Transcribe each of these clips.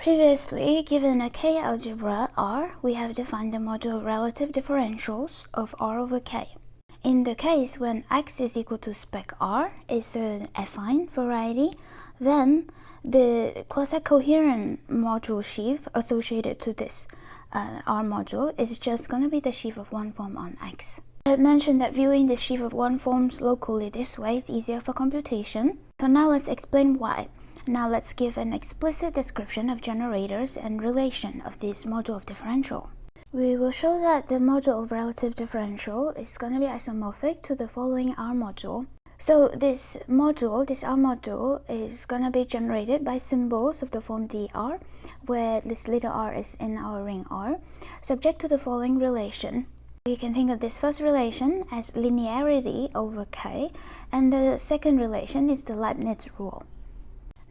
Previously, given a K algebra R, we have defined the module of relative differentials of R over K. In the case when X is equal to spec R is an affine variety, then the quasi-coherent module sheaf associated to this R module is just going to be the sheaf of one form on X. I mentioned that viewing the sheaf of one forms locally this way is easier for computation. So now let's explain why. Now let's give an explicit description of generators and relation of this module of differential. We will show that the module of relative differential is going to be isomorphic to the following R module. So this R module is going to be generated by symbols of the form dr, where this little r is in our ring R, subject to the following relation. You can think of this first relation as linearity over K, and the second relation is the Leibniz rule.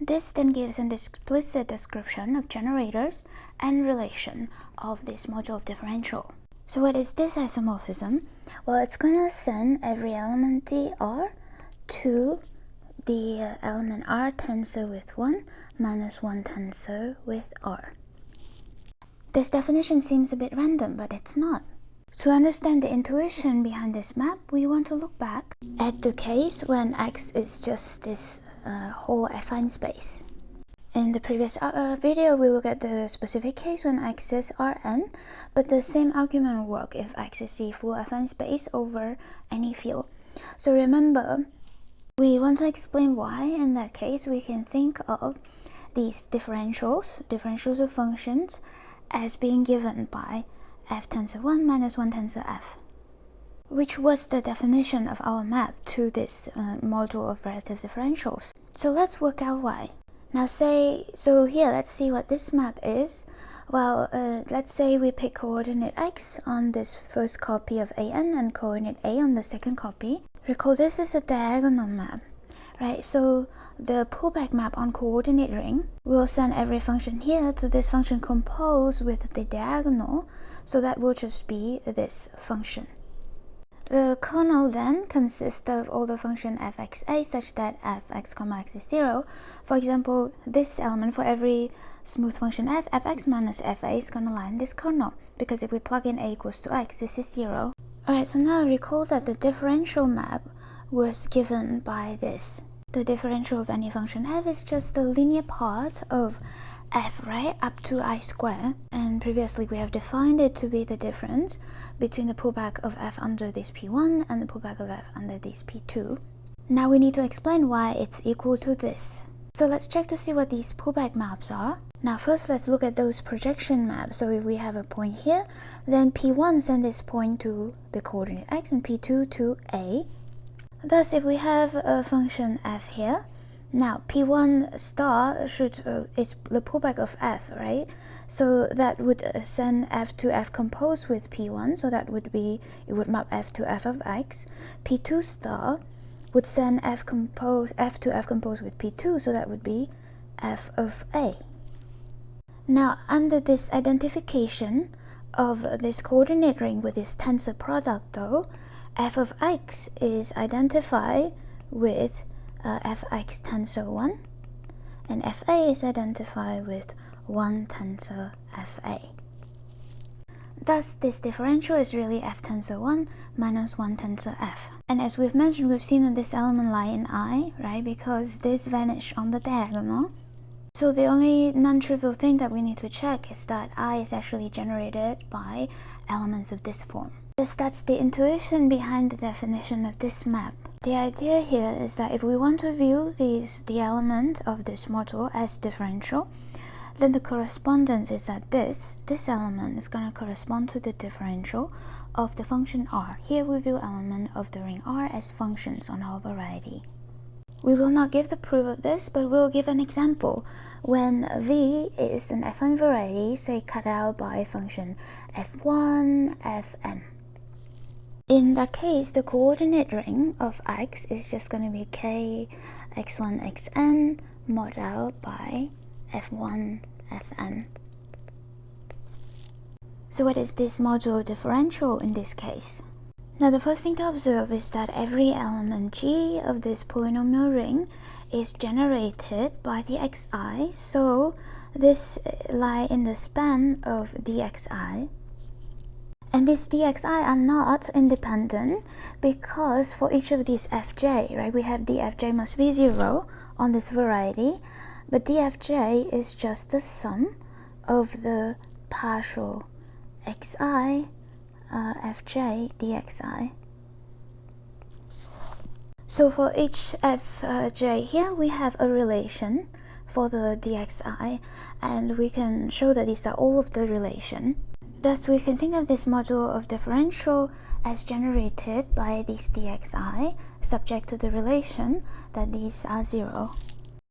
This then gives an explicit description of generators and relation of this module of differential. So what is this isomorphism? Well, it's going to send every element dr to the element R tensor with 1 minus 1 tensor with R. This definition seems a bit random, but it's not. To understand the intuition behind this map, we want to look back at the case when X is just this whole affine space. In the previous video, we looked at the specific case when X is Rn, but the same argument will work if X is the full affine space over any field. So remember, we want to explain why in that case we can think of these differentials of functions as being given by f tensor 1 minus 1 tensor f, which was the definition of our map to this module of relative differentials. So let's work out why. Now let's see what this map is. Well, let's say we pick coordinate x on this first copy of an and coordinate a on the second copy. Recall this is a diagonal map, right? So the pullback map on coordinate ring will send every function here to this function composed with the diagonal, so that will just be this function. The kernel then consists of all the function fxa such that fx, x is 0. For example, this element for every smooth function fx minus fa is going to lie in this kernel, because if we plug in a equals to x, this is 0. Alright, so now recall that the differential map was given by this. The differential of any function f is just the linear part of f, right, up to I square, and previously we have defined it to be the difference between the pullback of f under this p1 and the pullback of f under this p2. Now we need to explain why it's equal to this. So let's check to see what these pullback maps are. Now first let's look at those projection maps. So if we have a point here, then p1 send this point to the coordinate x and p2 to a. Thus if we have a function f here, now p1 star it's the pullback of f, right? So that would send f to f composed with p1, so that would be, it would map f to f of x. p2 star would send f to f composed with p2, so that would be f of a. Now under this identification of this coordinate ring with this tensor product though, f of x is identified with fx tensor 1, and fa is identified with 1 tensor fa. Thus, this differential is really f tensor 1 minus 1 tensor f. And as we've mentioned, we've seen that this element lie in I, right, because this vanished on the diagonal. So the only non-trivial thing that we need to check is that I is actually generated by elements of this form. Thus, that's the intuition behind the definition of this map. The idea here is that if we want to view the element of this module as differential, then the correspondence is that this element is going to correspond to the differential of the function r. Here we view element of the ring R as functions on our variety. We will not give the proof of this, but we'll give an example. When v is an affine variety, say cut out by function f1, fm. In that case, the coordinate ring of x is just going to be k, x1, xn, mod out by f1, fm. So what is this modular differential in this case? Now the first thing to observe is that every element g of this polynomial ring is generated by the xi, so this lie in the span of dxi. And these dxi are not independent because for each of these fj, right, we have dfj must be 0 on this variety, but dfj is just the sum of the partial xi fj dxi. So for each fj here, we have a relation for the dxi, and we can show that these are all of the relation. Thus, we can think of this module of differential as generated by these dxi, subject to the relation that these are 0.